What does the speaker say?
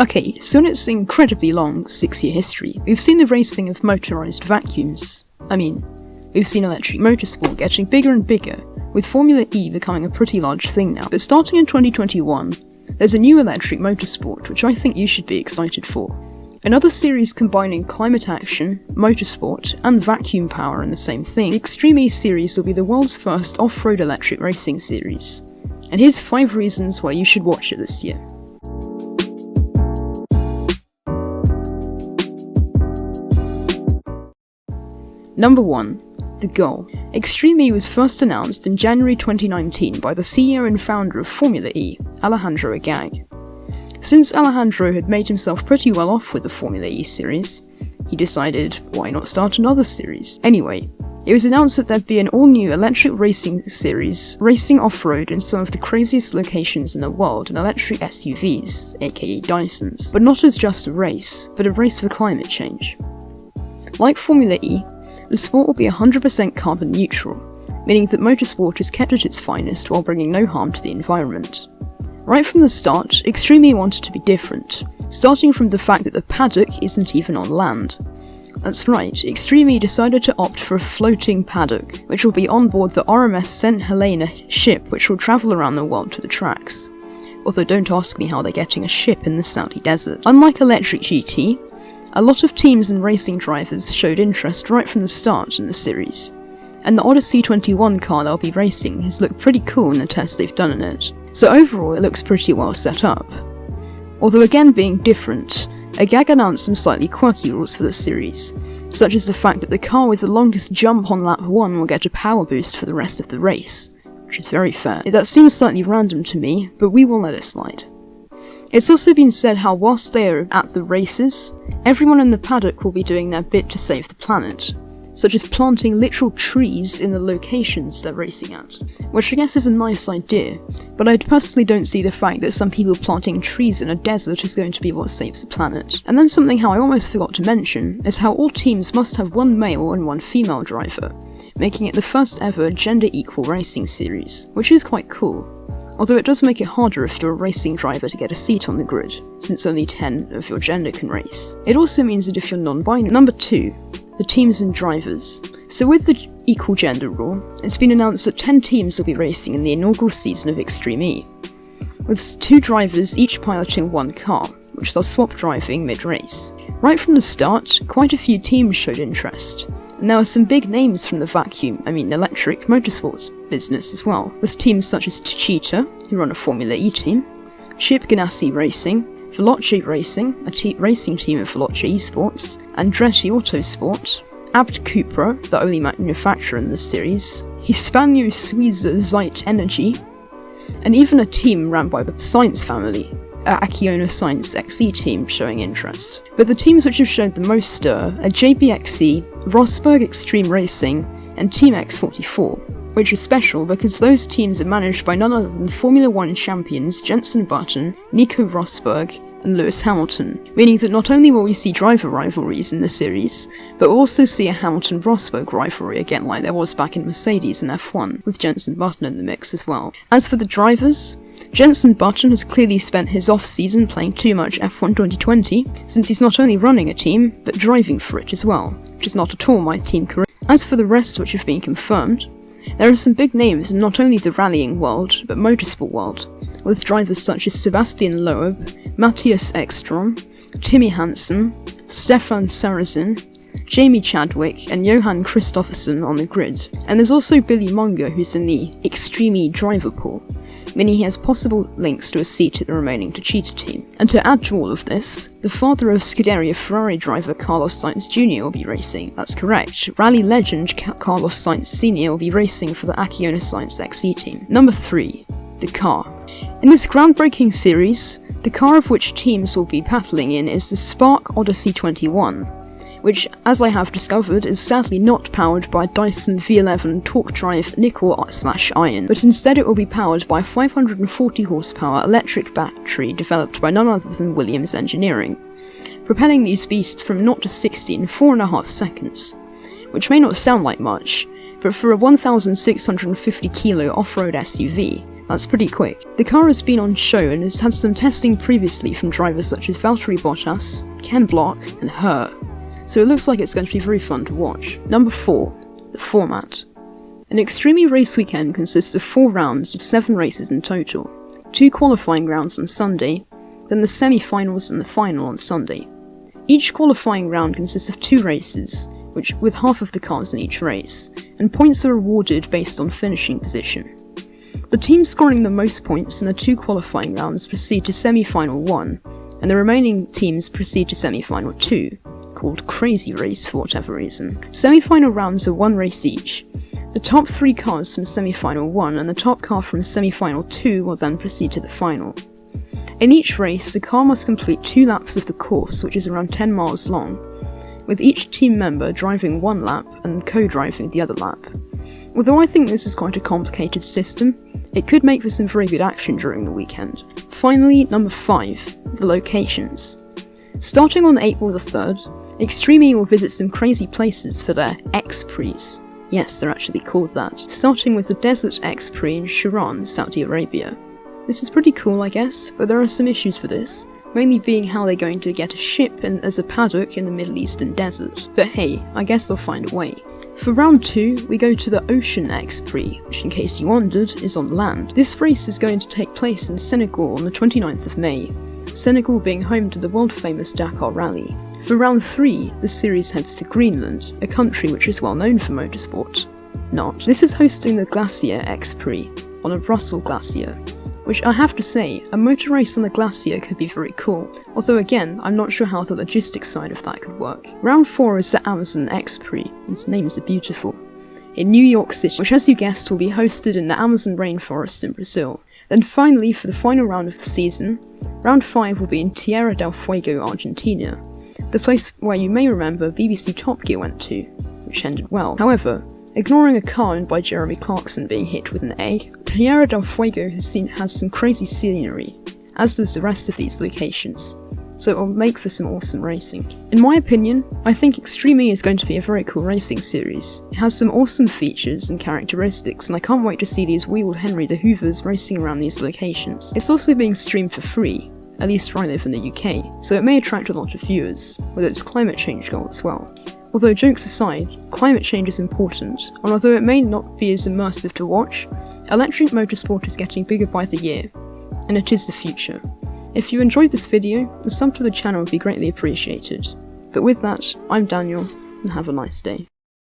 Okay, so in its incredibly long 6-year history, we've seen the racing of motorised vacuums. We've seen electric motorsport getting bigger and bigger, with Formula E becoming a pretty large thing now. But starting in 2021, there's a new electric motorsport which I think you should be excited for. Another series combining climate action, motorsport, and vacuum power in the same thing. The Extreme E series will be the world's first off-road electric racing series. And here's 5 reasons why you should watch it this year. Number 1. The goal. Extreme E was first announced in January 2019 by the CEO and founder of Formula E, Alejandro Agag. Since Alejandro had made himself pretty well off with the Formula E series, he decided, why not start another series? Anyway, it was announced that there'd be an all-new electric racing series, racing off-road in some of the craziest locations in the world in electric SUVs, aka Dysons, but not as just a race, but a race for climate change. Like Formula E, the sport will be 100% carbon neutral, meaning that motorsport is kept at its finest while bringing no harm to the environment. Right from the start, Extreme E wanted to be different, starting from the fact that the paddock isn't even on land. That's right, Extreme E decided to opt for a floating paddock, which will be on board the RMS St. Helena ship which will travel around the world to the tracks. Although don't ask me how they're getting a ship in the Saudi desert. Unlike electric GT, a lot of teams and racing drivers showed interest right from the start in the series, and the Odyssey 21 car they'll be racing has looked pretty cool in the tests they've done in it, so overall it looks pretty well set up. Although again being different, Agag announced some slightly quirky rules for the series, such as the fact that the car with the longest jump on lap 1 will get a power boost for the rest of the race, which is very fair. That seems slightly random to me, but we will let it slide. It's also been said how whilst they are at the races, everyone in the paddock will be doing their bit to save the planet, such as planting literal trees in the locations they're racing at, which I guess is a nice idea, but I personally don't see the fact that some people planting trees in a desert is going to be what saves the planet. And then something how I almost forgot to mention is how all teams must have one male and one female driver, making it the first ever gender-equal racing series, which is quite cool. Although it does make it harder if you're a racing driver to get a seat on the grid, since only 10 of your gender can race. It also means that if you're non-binary. Number 2. The teams and drivers. So with the equal gender rule, it's been announced that 10 teams will be racing in the inaugural season of Extreme E, with 2 drivers each piloting one car, which they'll swap driving mid-race. Right from the start, quite a few teams showed interest, and there were some big names from the electric motorsports business as well, with teams such as Cheetah, who run a Formula E team, Chip Ganassi Racing, Veloce Racing, a racing team of Veloce Esports, Andretti Autosport, Abt Cupra, the only manufacturer in this series, Hispano Suiza Zeit Energy, and even a team run by the Science family, Acciona Science XE team showing interest. But the teams which have shown the most stir are JBXE, Rosberg Extreme Racing, and Team X44, which is special because those teams are managed by none other than Formula 1 champions Jenson Button, Nico Rosberg, and Lewis Hamilton, meaning that not only will we see driver rivalries in the series, but we'll also see a Hamilton-Rosberg rivalry again like there was back in Mercedes and F1, with Jenson Button in the mix as well. As for the drivers, Jenson Button has clearly spent his off-season playing too much F1 2020, since he's not only running a team, but driving for it as well, which is not at all my team career. As for the rest which have been confirmed, there are some big names in not only the rallying world, but motorsport world, with drivers such as Sebastian Loeb, Matthias Ekstrom, Timmy Hansen, Stefan Sarrazin, Jamie Chadwick, and Johan Kristoffersson on the grid. And there's also Billy Munger, who's in the Extreme E driver pool, meaning he has possible links to a seat at the remaining Cheetah team. And to add to all of this, the father of Scuderia Ferrari driver Carlos Sainz Jr. will be racing. That's correct, rally legend Carlos Sainz Sr. will be racing for the Acciona Science XE team. Number 3. The car. In this groundbreaking series, the car of which teams will be battling in is the Spark Odyssey 21, which, as I have discovered, is sadly not powered by Dyson V11 torque drive nickel/iron, but instead it will be powered by a 540 horsepower electric battery developed by none other than Williams Engineering, propelling these beasts from 0 to 60 in 4.5 seconds, which may not sound like much, but for a 1,650 kilo off-road SUV, that's pretty quick. The car has been on show and has had some testing previously from drivers such as Valtteri Bottas, Ken Block, and her, so it looks like it's going to be very fun to watch. Number 4. The format. An Extreme race weekend consists of 4 rounds of 7 races in total, 2 qualifying rounds on Sunday, then the semi-finals and the final on Sunday. Each qualifying round consists of 2 races, with half of the cars in each race, and points are awarded based on finishing position. The team scoring the most points in the 2 qualifying rounds proceed to semi-final 1, and the remaining teams proceed to semi-final 2, called Crazy Race for whatever reason. Semi-final rounds are 1 race each. The top 3 cars from semi-final 1 and the top car from semi-final 2 will then proceed to the final. In each race, the car must complete 2 laps of the course, which is around 10 miles long, with each team member driving 1 lap and co-driving the other lap. Although I think this is quite a complicated system, it could make for some very good action during the weekend. Finally, number 5, the locations. Starting on April the 3rd, Extreme E will visit some crazy places for their X-Prix. Yes, they're actually called that, starting with the Desert X-Prix in Sharon, Saudi Arabia. This is pretty cool, I guess, but there are some issues for this, mainly being how they're going to get a ship as a paddock in the Middle Eastern desert. But hey, I guess they'll find a way. For round 2, we go to the Ocean X-Prix, which in case you wondered, is on land. This race is going to take place in Senegal on the 29th of May, Senegal being home to the world-famous Dakar Rally. For round 3, the series heads to Greenland, a country which is well known for motorsport. Not. This is hosting the Glacier X-Prix on a Russell Glacier, which I have to say, a motor race on a glacier could be very cool, although again, I'm not sure how the logistics side of that could work. Round 4 is the Amazon X-Prix, these names are beautiful, in New York City, which as you guessed will be hosted in the Amazon rainforest in Brazil. Then finally, for the final round of the season, round 5 will be in Tierra del Fuego, Argentina, the place where you may remember BBC Top Gear went to, which ended well. However, ignoring a car owned by Jeremy Clarkson being hit with an egg, Tierra del Fuego has some crazy scenery, as does the rest of these locations, so it will make for some awesome racing. In my opinion, I think Extreme E is going to be a very cool racing series. It has some awesome features and characteristics, and I can't wait to see these wee old Henry the Hoovers racing around these locations. It's also being streamed for free, at least where I live in the UK, so it may attract a lot of viewers, with its climate change goal as well. Although jokes aside, climate change is important, and although it may not be as immersive to watch, electric motorsport is getting bigger by the year, and it is the future. If you enjoyed this video, a sub to the channel would be greatly appreciated. But with that, I'm Daniel, and have a nice day.